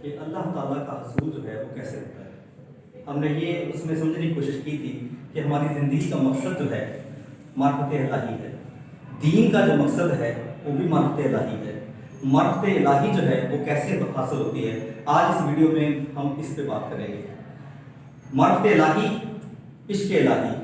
کہ اللہ تعالیٰ کا حصول جو ہے وہ کیسے ہوتا ہے۔ ہم نے یہ اس میں سمجھنے کی کوشش کی تھی کہ ہماری زندگی کا مقصد جو ہے معرفت الہی ہے، دین کا جو مقصد ہے وہ بھی معرفت الہی ہے۔ معرفت الہی جو ہے وہ کیسے حاصل ہوتی ہے، آج اس ویڈیو میں ہم اس پہ بات کریں گے۔ معرفت الہی، عشق الہی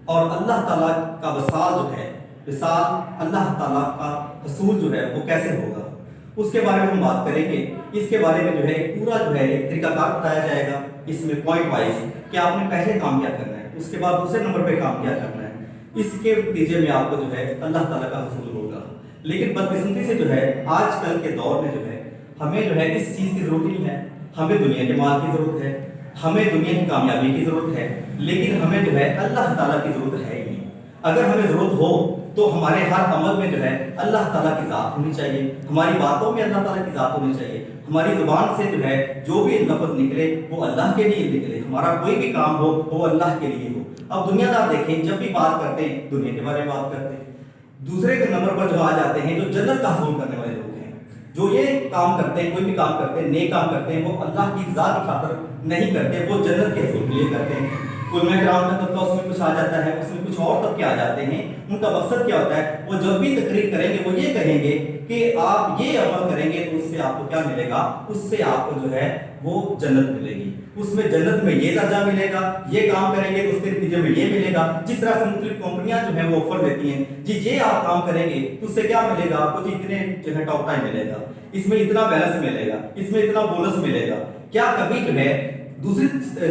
اور اللہ تعالیٰ کا وصال جو ہے، وصال اللہ تعالیٰ کا حصول جو ہے وہ کیسے ہوگا، اس کے بارے میں ہم بات کریں گے۔ اس کے بارے میں جو ہے پورا جو ہے ایک طریقہ کار بتایا جائے گا، اس میں پوائنٹ وائز کہ آپ نے پہلے کام کیا کرنا ہے، اس کے بعد دوسرے نمبر پہ کام کیا کرنا ہے، اس کے نتیجے میں آپ کو جو ہے اللہ تعالیٰ کا حصول ہوگا۔ لیکن بدقسمتی سے جو ہے آج کل کے دور میں جو ہے ہمیں جو ہے اس چیز کی ضرورت نہیں ہے، ہمیں دنیا کے مال کی ضرورت ہے، ہمیں دنیا کی کامیابی کی ضرورت ہے، لیکن ہمیں جو ہے اللہ تعالیٰ کی ضرورت ہے ہی نہیں۔ اگر ہمیں ضرورت ہو تو ہمارے ہر عمل میں جو ہے اللہ تعالیٰ کی ذات ہونی چاہیے، ہماری باتوں میں اللہ تعالیٰ کی ذات ہونی چاہیے، ہماری زبان سے جو ہے جو بھی لفظ نکلے وہ اللہ کے لیے نکلے، ہمارا کوئی بھی کام ہو وہ اللہ کے لیے ہو۔ اب دنیا دار دیکھیں، جب بھی بات کرتے ہیں دنیا کے بارے میں بات کرتے ہیں، دوسرے کے نمبر پر جو آ جاتے ہیں جو جنت کا حصول کرنے والے لوگ ہیں، جو یہ کام کرتے ہیں، کوئی بھی کام کرتے ہیں، نیک کام کرتے ہیں، وہ اللہ کی ذات کی خاطر نہیں کرتے، وہ جنت کے حصول کے لیے کرتے ہیں۔ علماء کرام کا طبقہ اس میں کچھ آ جاتا ہے، اس میں کچھ اور طبقے آ جاتے ہیں۔ ان کا مقصد کیا ہوتا ہے، وہ جب بھی تقریر کریں گے وہ یہ کہیں گے کہ آپ یہ عمل کریں گے تو اس سے آپ کو کیا ملے گا، اس سے آپ کو جو ہے وہ جنت ملے گی، اس میں جنت میں یہ درجہ ملے گا، یہ کام کریں گے تو اس کے نتیجے میں یہ ملے گا۔ جس طرح سے مختلف کمپنیاں جو ہیں وہ آفر دیتی ہیں، جی یہ آپ کام کریں گے تو اس سے کیا ملے گا، آپ کو جی اتنے جو ہے ٹاک ٹائم ملے گا، اس میں اتنا بیلنس ملے گا، اس میں اتنا بونس ملے گا۔ کیا کبھی جو ہے دوسری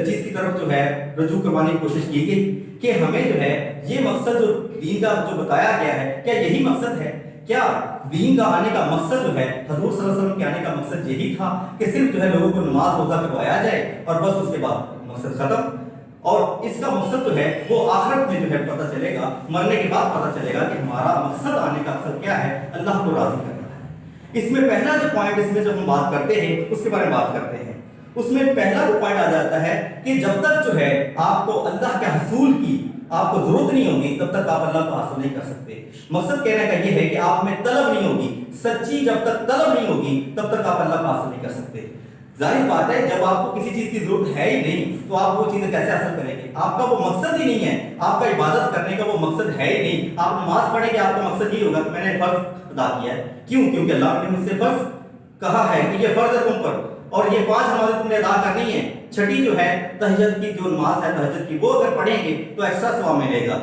چیز کی طرف جو ہے رجوع کروانے کی کوشش کی گئی کہ ہمیں جو ہے یہ مقصد جو دین کا جو بتایا گیا ہے، کیا یہی مقصد ہے؟ کیا دین کا آنے کا مقصد جو ہے، حضور صلی اللہ علیہ وسلم کے آنے کا مقصد یہی تھا کہ صرف جو ہے لوگوں کو نماز روزہ کروایا جائے اور بس اس کے بعد مقصد ختم؟ اور اس کا مقصد جو ہے وہ آخرت میں جو ہے پتہ چلے گا، مرنے کے بعد پتہ چلے گا کہ ہمارا مقصد آنے کا مقصد کیا ہے، اللہ کو راضی کرنا ہے۔ اس میں پہلا جو پوائنٹ اس میں جب ہم بات کرتے ہیں اس کے بارے میں بات کرتے ہیں، اس میں پہلا جو پوائنٹ آ جاتا ہے کہ جب تک جو ہے آپ کو اللہ کے حصول کی آپ کو ضرورت نہیں ہوگی تب تک آپ اللہ کو حاصل نہیں کر سکتے۔ مقصد کہنے کا یہ ہے کہ آپ میں طلب نہیں ہوگی، سچی جب تک طلب نہیں ہوگی تب تک آپ اللہ کو حاصل نہیں کر سکتے۔ ظاہر بات ہے جب آپ کو کسی چیز کی ضرورت ہے ہی نہیں تو آپ وہ چیزیں کیسے حاصل کریں گے؟ آپ کا وہ مقصد ہی نہیں ہے، آپ کا عبادت کرنے کا وہ مقصد ہے ہی نہیں۔ آپ نماز پڑھیں گے، آپ کا مقصد یہ ہوگا کہ میں نے فرض ادا کیا ہے، کیوں؟ کیونکہ اللہ نے مجھ سے فرض کہا ہے کہ یہ فرض ہے تم پر، اور یہ 5 نمازیں تم نے ادا کرنی ہے۔ چھٹی جو ہے تہجد کی جو نماز ہے تہجد کی، وہ اگر پڑھیں گے تو ایکسٹرا ثواب ملے گا،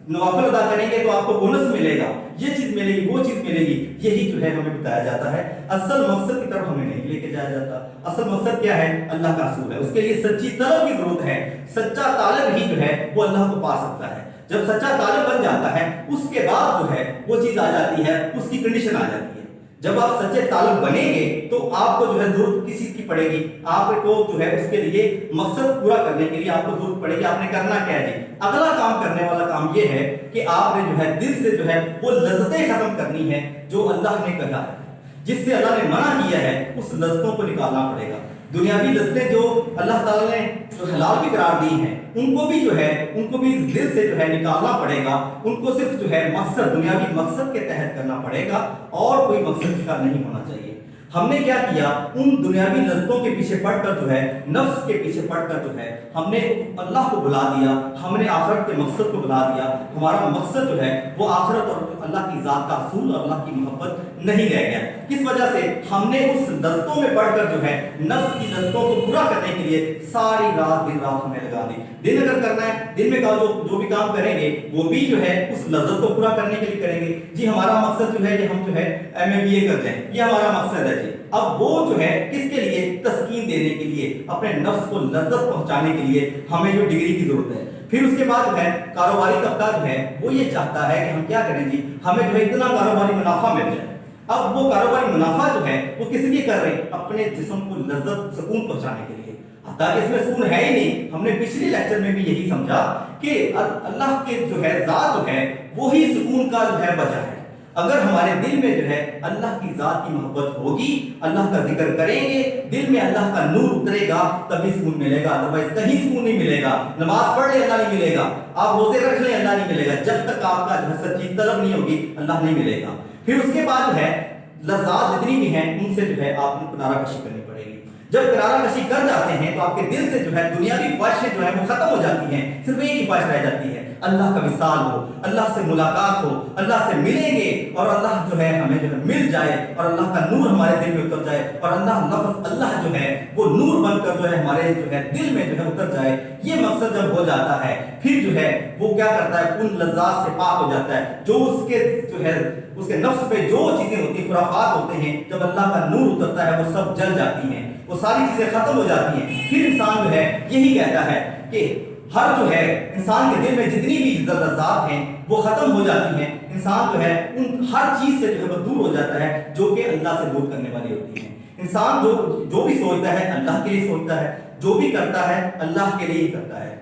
نوافل ادا کریں گے تو آپ کو بونس ملے گا، یہ چیز ملے گی، وہ چیز ملے گی۔ یہی جو ہے ہمیں بتایا جاتا ہے، اصل مقصد کی طرف ہمیں نہیں لے کے جایا جاتا۔ اصل مقصد کیا ہے؟ اللہ کا حصول ہے، اس کے لیے سچی طلب کی ضرورت ہے۔ سچا طالب ہی جو ہے وہ اللہ کو پا سکتا ہے۔ جب سچا طالب بن جاتا ہے اس کے بعد جو ہے وہ چیز آ جاتی ہے، اس کی کنڈیشن آ جاتی ہے۔ جب آپ سچے طالب بنیں گے تو آپ کو جو ہے ضرورت کس چیز کی پڑے گی، آپ کو جو ہے اس کے لیے مقصد پورا کرنے کے لیے آپ کو ضرورت پڑے گی۔ آپ نے کرنا کیا ہے جی؟ اگلا کام کرنے والا کام یہ ہے کہ آپ نے جو ہے دل سے جو ہے وہ لذتیں ختم کرنی ہے جو اللہ نے کہا ہے، جس سے اللہ نے منع کیا ہے، اس لذتوں کو نکالنا پڑے گا۔ دنیاوی لذتیں جو اللہ تعالیٰ نے جو حلال بھی قرار دی ہیں ان کو بھی جو ہے ان کو بھی دل سے جو ہے نکالنا پڑے گا، ان کو صرف جو ہے مقصد دنیاوی مقصد کے تحت کرنا پڑے گا اور کوئی مقصد اس کا نہیں ہونا چاہیے۔ ہم نے کیا کیا؟ ان دنیاوی لذتوں کے پیچھے پڑ کر جو ہے نفس کے پیچھے پڑ کر جو ہے ہم نے اللہ کو بلا دیا، ہم نے آخرت کے مقصد کو بلا دیا۔ ہمارا مقصد جو ہے وہ آخرت اور اللہ کی ذات کا حصول اور اللہ کی محبت نہیں رہ گیا۔ کس وجہ سے؟ ہم نے اس لذتوں میں پڑ کر جو ہے نفس کی لذتوں کو پورا کرنے کے لیے ساری رات دن رات ہمیں لگا دی۔ دن اگر کرنا ہے، دن میں جو بھی کام کریں گے وہ بھی جو ہے اس لذت کو پورا کرنے کے لیے کریں گے۔ جی ہمارا مقصد جو ہے کہ ہم جو ہے MA BA کر لیں، یہ ہمارا مقصد ہے جی۔ اب وہ جو ہے کس کے لیے؟ تسکین دینے کے لیے، اپنے نفس کو لذت پہنچانے کے لیے ہمیں جو ڈگری کی ضرورت ہے۔ پھر اس کے بعد جو ہے کاروباری طبقہ جو ہے وہ یہ چاہتا ہے کہ ہم کیا کریں جی، ہمیں جو ہے اتنا کاروباری منافع مل جائے۔ اب وہ کاروباری منافع جو ہے وہ کس لیے کر رہے ہیں؟ اپنے جسم کو لذت سکون پہنچانے کے لیے، حتیٰ کہ اس میں سکون ہے ہی نہیں۔ ہم نے پچھلے لیکچر میں بھی یہی سمجھا کہ اللہ کے جو ہے ذات جو ہے وہی سکون کا جو ہے وجہ ہے۔ اگر ہمارے دل میں جو ہے اللہ کی ذات کی محبت ہوگی، اللہ کا ذکر کریں گے، دل میں اللہ کا نور اترے گا، تبھی سکون ملے گا، ادروائز کہیں سکون نہیں ملے گا۔ نماز پڑھ لیں اللہ نہیں ملے گا، آپ روزے رکھ لیں اللہ نہیں ملے گا، جب تک آپ کا جو ہے سچی طلب نہیں ہوگی اللہ نہیں ملے گا۔ پھر اس کے بعد جو ہے لذات جتنی بھی ہیں ان سے جو ہے آپ کو کنارہ کشی کرنی پڑے گی۔ جب کنارہ کشی کر جاتے ہیں تو آپ کے دل سے جو ہے دنیاوی خواہشیں جو ہے وہ ختم ہو جاتی ہیں، صرف ایک ہی خواہش رہ جاتی ہے، اللہ کا وصال ہو، اللہ سے ملاقات ہو، اللہ سے ملیں گے اور اللہ جو ہے ہمیں جو ہے مل جائے اور اللہ کا نور ہمارے دل میں اتر جائے اور اللہ جو ہے وہ نور بن کر جو ہے ہمارے جو ہے دل میں جو ہے اتر جائے۔ یہ مقصد جب ہو جاتا ہے پھر جو ہے وہ کیا کرتا ہے، ان لذات سے پاک ہو جاتا ہے، جو اس کے نفس پہ جو چیزیں ہوتی ہیں، خرافات ہوتے ہیں، جب اللہ کا نور اترتا ہے وہ سب جل جاتی ہیں، وہ ساری چیزیں ختم ہو جاتی ہیں۔ پھر انسان جو ہے یہی کہتا ہے کہ ہر جو ہے انسان کے دل میں جتنی بھی لذات ہیں وہ ختم ہو جاتی ہیں، انسان جو ہے ان ہر چیز سے جو ہے وہ دور ہو جاتا ہے جو کہ اللہ سے دور کرنے والی ہوتی ہے۔ انسان جو بھی سوچتا ہے اللہ کے لیے سوچتا ہے، جو بھی کرتا ہے اللہ کے لیے ہی کرتا ہے،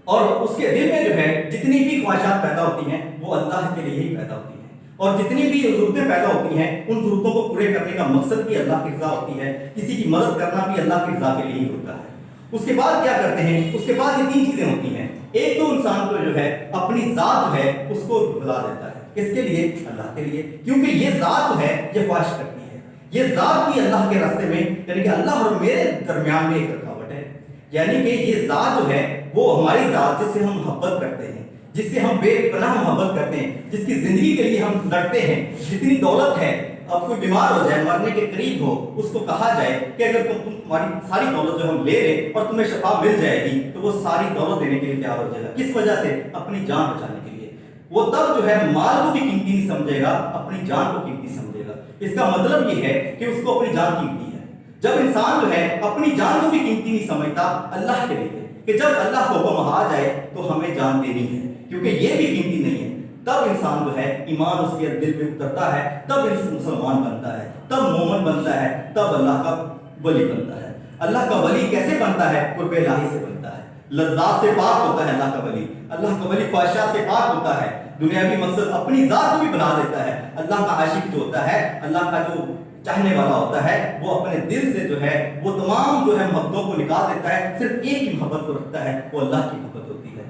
اور اس کے دل میں جو ہے جتنی بھی خواہشات پیدا ہوتی ہیں وہ اللہ کے لیے ہی پیدا ہوتی ہیں، اور جتنی بھی ضرورتیں پیدا ہوتی ہیں ان ضرورتوں کو پورے کرنے کا مقصد بھی اللہ کی رضا ہوتی ہے، کسی کی مدد کرنا بھی اللہ کی رضا کے لیے ہی ہوتا ہے۔ اس کے بعد کیا کرتے ہیں، اس کے بعد یہ تین چیزیں ہوتی ہیں۔ ایک تو انسان کو جو ہے اپنی ذات جو ہے اس کو بھلا دیتا ہے، کس کے لیے؟ اللہ کے لیے، کیونکہ یہ ذات جو ہے یہ خواہش کرتی ہے، یہ ذات بھی اللہ کے راستے میں، یعنی کہ اللہ اور میرے درمیان میں ایک رکاوٹ ہے، یعنی کہ یہ ذات جو ہے وہ ہماری ذات جس سے ہم محبت کرتے ہیں، جس سے ہم بے پناہ محبت کرتے ہیں، جس کی زندگی کے لیے ہم لڑتے ہیں، جتنی دولت ہے، اب کوئی بیمار ہو جائے، مرنے کے قریب ہو، اس کو کہا جائے کہ اگر تمہاری ساری دولت جو ہم لے لیں اور تمہیں شفا مل جائے گی تو وہ ساری دولت دینے کے لیے تیار ہو جائے گا، کس وجہ سے؟ اپنی جان بچانے کے لیے۔ وہ تب جو ہے مال کو بھی قیمتی نہیں سمجھے گا، اپنی جان کو قیمتی سمجھے گا۔ اس کا مطلب یہ ہے کہ اس کو اپنی جان قیمتی ہے۔ جب انسان جو ہے اپنی جان کو بھی قیمتی نہیں سمجھتا اللہ کے لیے، کہ جب اللہ کو حکم آ جائے تو ہمیں جان دینی ہے کیونکہ یہ بھی قیمتی نہیں ہے، تب انسان جو ہے ایمان اس کے دل میں اترتا ہے، تب مسلمان بنتا ہے، تب مومن بنتا ہے، تب اللہ کا ولی بنتا ہے۔ اللہ کا ولی کیسے بنتا ہے؟ قرب الہی سے بنتا ہے، لذات سے پاک ہوتا ہے اللہ کا ولی۔ اللہ کا ولی خواہشات سے پاک ہوتا ہے، دنیاوی مقصد اپنی ذات کو بھی بنا دیتا ہے۔ اللہ کا عاشق جو ہوتا ہے، اللہ کا جو چاہنے والا ہوتا ہے، وہ اپنے دل سے جو ہے وہ تمام جو ہے محبتوں کو نکال دیتا ہے، صرف ایک ہی محبت کو رکھتا ہے، وہ اللہ کی محبت ہوتی ہے۔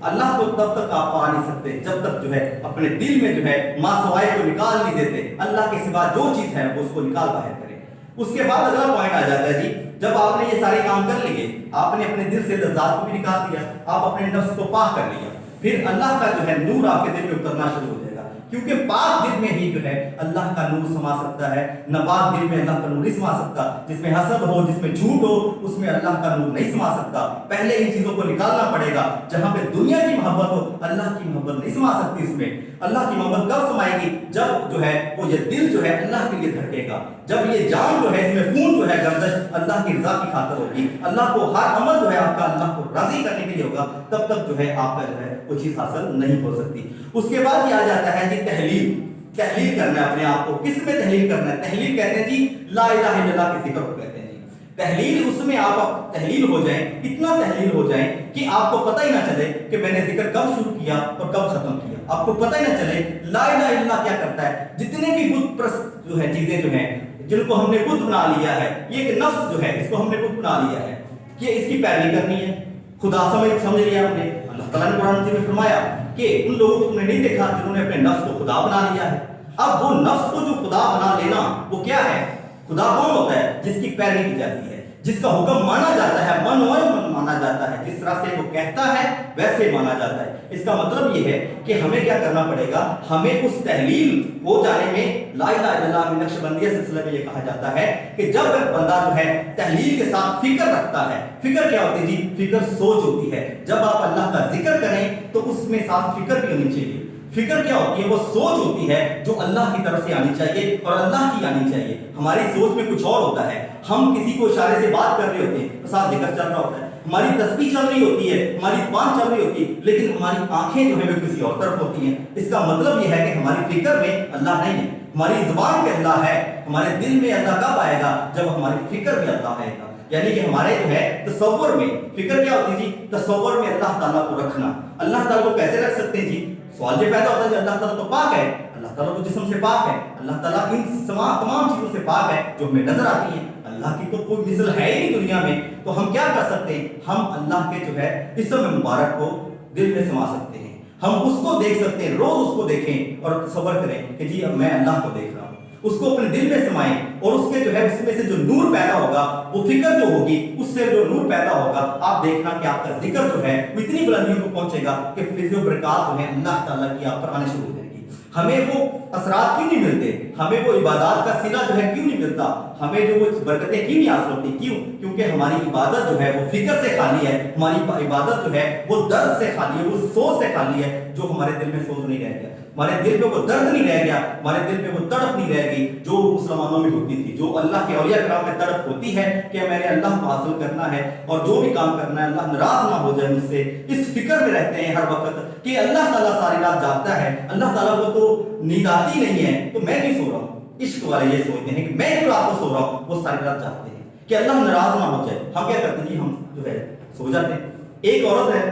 اللہ کو تب تک آپ پا نہیں سکتے جب تک جو ہے اپنے دل میں جو ہے ماں سوائے کو نکال نہیں دیتے، اللہ کے سوا جو چیز ہے وہ اس کو نکال باہر کریں۔ اس کے بعد اگلا پوائنٹ آ جاتا ہے جی، جب آپ نے یہ سارے کام کر لیے، آپ نے اپنے دل سے لذات کو بھی نکال دیا، آپ اپنے نفس کو پاک کر لیا، پھر اللہ کا جو ہے نور آپ کے دل میں اترنا شروع ہو جائے گا، کیونکہ پاک دل میں ہی جو ہے اللہ کا نور سما سکتا ہے، ناپاک دل میں اللہ کا نور نہیں سما سکتا۔ جس میں حسد ہو، جس میں جھوٹ ہو، اس میں اللہ کا نور نہیں سما سکتا۔ پہلے ان چیزوں کو نکالنا پڑے گا۔ جہاں پہ دنیا کی محبت ہو، اللہ کی محبت نہیں سما سکتی اس میں۔ اللہ کی محبت کب سمائے گی؟ جب جو ہے وہ یہ دل جو ہے اللہ کے لیے دھڑکے گا، جب یہ جان جو ہے اس میں خون جو ہے گردش اللہ کی رضا کی خاطر ہوگی، اللہ کو ہر عمل جو ہے آپ کا اللہ کو راضی کرنے کے لیے ہوگا، تب تک جو ہے آپ کا جو ہے وہ چیز حاصل نہیں ہو سکتی۔ اس کے بعد یہ آ جاتا ہے جی تحلیل کرنا ہے اپنے آپ کو۔ کس میں تحلیل کرنا ہے؟ تحلیل کہتے ہیں جی لا الہ الا اللہ کے ذکر کو کہتے ہیں جی۔ تحلیل اس میں آپ تحلیل ہو جائیں، اتنا تحلیل ہو جائیں کہ آپ کو پتہ ہی نہ چلے کہ میں نے ذکر کب شروع کیا اور کب ختم کیا، آپ کو پتہ ہی نہ چلے لا الہ الا اللہ کیا کرتا ہے۔ جتنے بھی بت پرست جو ہے چیزیں جو ہیں جن کو ہم نے بت بنا لیا ہے، یہ ایک نفس جو ہے اس کو ہم نے بت بنا لیا ہے کہ اس کی پیروی کرنی ہے، خدا سمجھ لیا ہم نے۔ اللہ تعالیٰ نے قرآن میں فرمایا کہ ان لوگوں کو تم نے نہیں دیکھا جنہوں نے اپنے نفس کو خدا بنا لیا ہے۔ اب وہ نفس کو جو خدا بنا لینا وہ کیا ہے؟ خدا کون ہوتا ہے؟ جس کی پیروی کی جاتی ہے، جس کا حکم مانا جاتا ہے، من مانا جاتا ہے، جس طرح سے وہ کہتا ہے ویسے مانا جاتا ہے۔ اس کا مطلب یہ ہے کہ ہمیں کیا کرنا پڑے گا؟ ہمیں اس تحلیل ہو جانے میں لا الہ الا اللہ میں نقشبندیہ سلسلے میں یہ کہا جاتا ہے کہ جب بندہ جو ہے تحلیل کے ساتھ فکر رکھتا ہے، فکر کیا ہوتی ہے جی؟ فکر سوچ ہوتی ہے۔ جب آپ اللہ کا ذکر کریں تو اس میں ساتھ فکر بھی ہونی چاہیے۔ فکر کیا ہوتی ہے؟ وہ سوچ ہوتی ہے جو اللہ کی طرف سے آنی چاہیے اور اللہ کی آنی چاہیے۔ ہماری سوچ میں کچھ اور ہوتا ہے، ہم کسی کو اشارے سے بات کر رہے ہوتے ہیں تو ساتھ ذکر چل رہا ہوتا ہے، ہماری تسبیح چل رہی ہوتی ہے، ہماری زبان چل رہی ہوتی ہے، لیکن ہماری آنکھیں جو ہے وہ کسی اور طرف ہوتی ہیں۔ اس کا مطلب یہ ہے کہ ہماری فکر میں اللہ نہیں ہے، ہماری زبان پہ اللہ ہے، ہمارے دل میں اللہ کب آئے گا؟ جب ہماری فکر میں اللہ آئے گا۔ یعنی کہ ہمارے جو ہے تصور میں، فکر کیا ہوتی ہے جی؟ تصور میں اللہ تعالیٰ کو رکھنا۔ اللہ تعالیٰ کو کیسے رکھ سکتے ہیں جی؟ سوال یہ پیدا ہوتا ہے کہ اللہ تعالیٰ تو پاک ہے، اللہ تعالیٰ تو جسم سے پاک ہے، اللہ تعالیٰ ان تمام چیزوں سے پاک ہے جو ہمیں نظر آتی ہیں، اللہ کی تو کوئی مثل ہے ہی نہیں دنیا میں، تو ہم کیا کر سکتے ہیں؟ ہم اللہ کے جو ہے اسم مبارک کو دل میں سما سکتے ہیں، ہم اس کو دیکھ سکتے ہیں، روز اس کو دیکھیں اور تصور کریں کہ جی اب میں اللہ کو دیکھ رہا ہوں۔ اس کو اپنے دل میں سمائیں اور اس کے جو ہے اس میں سے جو نور پیدا ہوگا, وہ فکر جو ہوگی اس سے جو نور پیدا ہوگا, آپ دیکھنا کہ آپ کا ذکر جو ہے وہ اتنی بلندیوں کو پہنچے گا کہ فیض و برکات جو ہے اللہ تعالیٰ کی آپ پر آنے شروع ہو جائے گی. ہمیں وہ اثرات کیوں نہیں ملتے, ہمیں وہ عبادات کا صلہ جو ہے کیوں نہیں ملتا, ہمیں جو وہ برکتیں کیوں نہیں حاصل ہوتی, کیوں؟ کیونکہ ہماری عبادت جو ہے وہ فکر سے خالی ہے, ہماری عبادت جو ہے وہ درد سے خالی ہے, وہ سوچ سے خالی ہے, جو ہمارے دل میں سوچ نہیں رہ گیا, ہمارے دل میں وہ درد نہیں رہ گیا, ہمارے دل میں وہ تڑپ نہیں رہ گئی جو مسلمانوں میں ہوتی تھی, جو اللہ کے اولیاء کرام میں تڑپ ہوتی ہے کہ میں نے اللہ کو حاصل کرنا ہے اور جو بھی کام کرنا ہے اللہ ناراض نہ ہو جائے مجھ سے. اس فکر میں رہتے ہیں ہر وقت کہ اللہ تعالیٰ ساری رات جاگتا ہے, اللہ تعالیٰ کو تو نیند آتی نہیں ہے تو میں کیوں سو رہا ہوں. عشق والے یہ سوچتے ہیں کہ میں جو رات کو سو رہا ہوں, وہ ساری رات جاگتے ہیں کہ اللہ ناراض نہ ہو جائے. ہم کیا کرتے ہیں جی, ہم جو ہے سو جاتے ہیں. ایک عورت ہے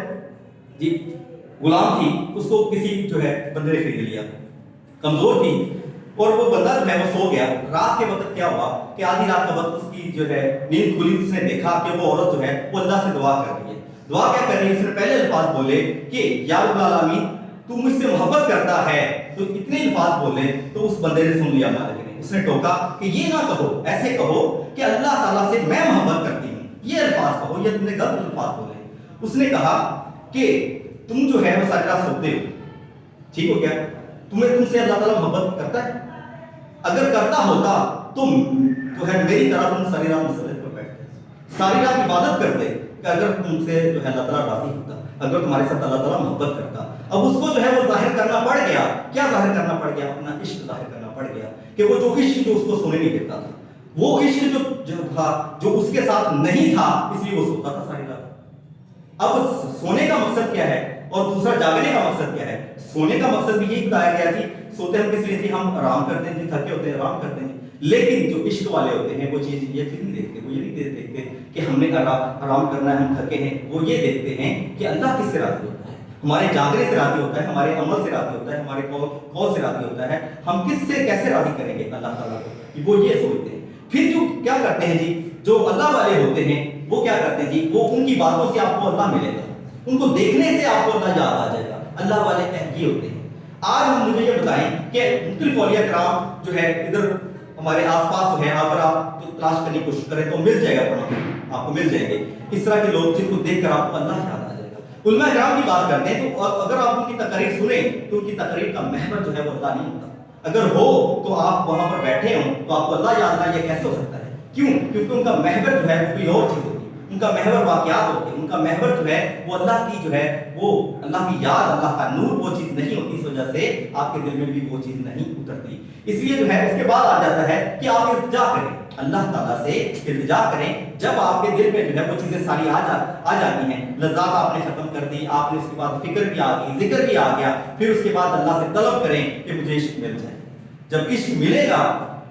جی, غلام تھی, اس کو کسی جو ہے بندے نے خرید لیا, کمزور تھی, اور وہ بندہ جو ہے وہ سو گیا. رات کے وقت کیا ہوا کہ آدھی رات کا وقت اس کی جو ہے نیند کھلی, اس نے دیکھا کہ وہ عورت جو ہے وہ اللہ سے دعا کر رہی ہے. دعا کیا کر رہی ہے, اس نے پہلے الفاظ بولے کہ یا رب العالمین تو مجھ سے محبت کرتا ہے, تو اتنے الفاظ بولے تو اس بندے نے سن لیا مالک نے. اس نے ٹوکا کہ یہ نہ کہو, ایسے کہو کہ اللہ تعالیٰ سے میں محبت کرتی ہوں, یہ الفاظ کہو, یہ تم نے غلط الفاظ بولے. اس نے کہا کہ تم جو ہے وہ ساری رات سوتے ہو, ٹھیک ہو گیا, تم سے اللہ تعالیٰ محبت کرتا ہے, اگر کرتا ہوتا تم جو ہے میری طرح تم ساری رات مسجد پر بیٹھتے, ساری رات عبادت کرتے, کہ اگر تم سے جو ہے اللہ تعالیٰ راضی ہوتا, اگر تمہارے ساتھ اللہ تعالیٰ محبت کرتا. اب اس کو جو ہے وہ ظاہر کرنا پڑ گیا, کیا ظاہر کرنا پڑ گیا, اپنا عشق ظاہر کرنا پڑ گیا, کہ وہ جو عشق جو اس کو سونے نہیں دیتا تھا, وہ عشق جو تھا جو اس کے ساتھ نہیں تھا, اس لیے وہ سوتا تھا ساری رات. اب سونے کا مقصد کیا ہے اور دوسرا جاگنے کا مقصد کیا ہے. سونے کا مقصد بھی یہی بتایا گیا کہ سوتے ہم کس لیے تھے, ہم آرام کرتے ہیں, تھکے ہوتے ہیں آرام کرتے ہیں. لیکن جو عشق والے ہوتے ہیں وہ چیز یہ چیز نہیں دیکھتے, وہ یہ نہیں دیکھتے کہ ہم نے آرام کرنا ہے, ہم تھکے ہیں. وہ یہ دیکھتے ہیں کہ اللہ کس سے راضی ہوتا ہے, ہمارے جاگنے سے راضی ہوتا ہے, ہمارے عمل سے راضی ہوتا ہے, ہمارے قول سے راضی ہوتا ہے, ہم کس سے کیسے راضی کریں گے اللہ تعالیٰ کو, وہ یہ سوچتے ہیں. پھر جو کیا کرتے ہیں جی, جو اللہ والے ہوتے ہیں وہ کیا کرتے ہیں جی, وہ ان کی باتوں سے آپ کو اللہ ملے گا, ان کو دیکھنے سے آپ کو اللہ یاد آ جائے گا. اللہ والے یہ ہوتے ہیں. آج ہم مجھے یہ بتائیں کہ مختلف اولیاء کرام جو ہے ادھر ہمارے آس پاس جو ہے, اگر آپ تلاش کرنے کی کوشش کریں تو مل جائے گا, آپ کو مل جائیں گے اس طرح کے لوگ جن کو دیکھ کر آپ کو اللہ یاد آ جائے گا. علماء کرام کی بات کرتے ہیں تو اگر آپ ان کی تقریر سنیں تو ان کی تقریر کا محور جو ہے وہ اللہ نہیں ہوتا. اگر ہو تو آپ وہاں پر بیٹھے ہوں تو آپ کو اللہ یاد آئے, یہ کیسے ہو سکتا ہے, کیوں؟ کیونکہ ان کا محور جو ہے وہ کوئی اور چیز ہوتی ہے, ان کا محور واقعات ہوتے ہیں, ان کا محور جو ہے وہ اللہ کی جو ہے وہ اللہ کی یاد, اللہ کا نور وہ چیز نہیں ہوتی. اس وجہ سے آپ کے دل میں بھی وہ چیز نہیں اترتی. اس لیے جو ہے اس کے بعد آ جاتا ہے کہ آپ التجا کریں, اللہ تعالیٰ سے التجا کریں. جب آپ کے دل میں جو ہے وہ چیزیں ساری آ جاتی ہیں, لذات آپ نے ختم کر دی, آپ نے اس کے بعد فکر بھی آ گئی, ذکر بھی آ گیا, پھر اس کے بعد اللہ سے طلب کریں کہ مجھے عشق مل جائے. جب عشق ملے گا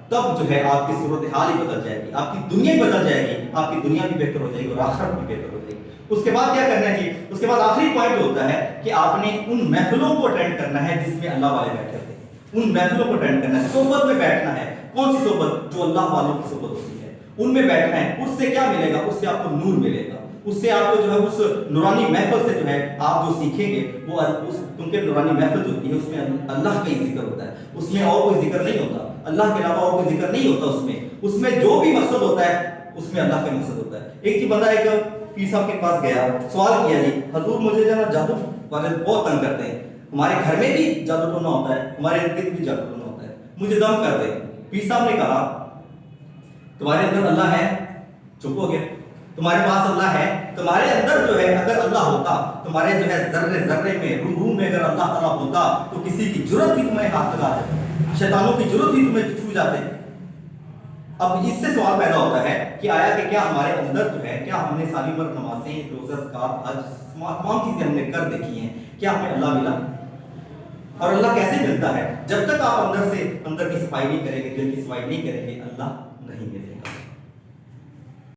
تب جو ہے آپ کی صورتحال ہی بدل جائے گی, آپ کی دنیا بدل جائے گی, آپ کی دنیا بھی بہتر ہو جائے گی اور آخرت بھی بہتر ہو جائے گی. اس کے بعد کیا کرنا ہے جی, اس کے بعد آخری پوائنٹ ہوتا ہے کہ آپ نے ان محفلوں کو اٹینڈ کرنا ہے جس میں اللہ والے بیٹھے تھے. ان محفلوں کو اٹینڈ کرنا ہے, صحبت میں بیٹھنا ہے. کون سی صحبت؟ جو اللہ والوں کی صحبت ہوتی ہے, ان میں بیٹھنا ہے. اس سے کیا ملے گا, اس سے آپ کو نور ملے گا, اس سے آپ کو جو ہے اس نورانی محفل سے جو ہے آپ جو سیکھیں گے وہ کیونکہ نورانی محفل جو ہوتی ہے اس میں اللہ کا ہی ذکر ہوتا ہے, اس میں اور کوئی ذکر نہیں ہوتا, اللہ کے علاوہ اور کوئی ذکر نہیں ہوتا. اس میں جو بھی مقصد ہوتا ہے اس میں اللہ کا مقصد ہوتا ہے. ایک جی بندہ ایک پیر صاحب کے پاس گیا, سوال کیا جی حضور مجھے جو ہے جادو والے بہت تنگ کرتے ہیں, ہمارے گھر میں بھی جادو ٹونا ہوتا ہے, ہمارے ارد گرد بھی جادو ٹونا ہوتا ہے, مجھے دم کر دے. پیر صاحب نے کہا تمہارے اندر اللہ ہے, چپ ہو گیا. تمہارے پاس اللہ ہے, تمہارے اندر جو ہے اگر اللہ ہوتا, تمہارے جو ہے ذرے ذرے میں روح میں اگر اللہ تعالیٰ ہوتا تو کسی کی ضرورت ہی تمہیں ہاتھ لگا دیتا, شیطانوں کی ضرورت ہی تمہیں چھو جاتے. اب اس سے سوال پیدا ہوتا ہے کہ آیا کہ کیا ہمارے اندر جو ہے, کیا ہم نے ساری عمر نمازیں, روزہ, زکات, حج, تمام چیزیں ہم نے کر دیکھی ہیں, کیا ہمیں اللہ ملا؟ اور اللہ کیسے ملتا ہے؟ جب تک آپ اندر کی صفائی نہیں کریں گے, دل کی صفائی نہیں کریں گے, اللہ نہیں ملے گا.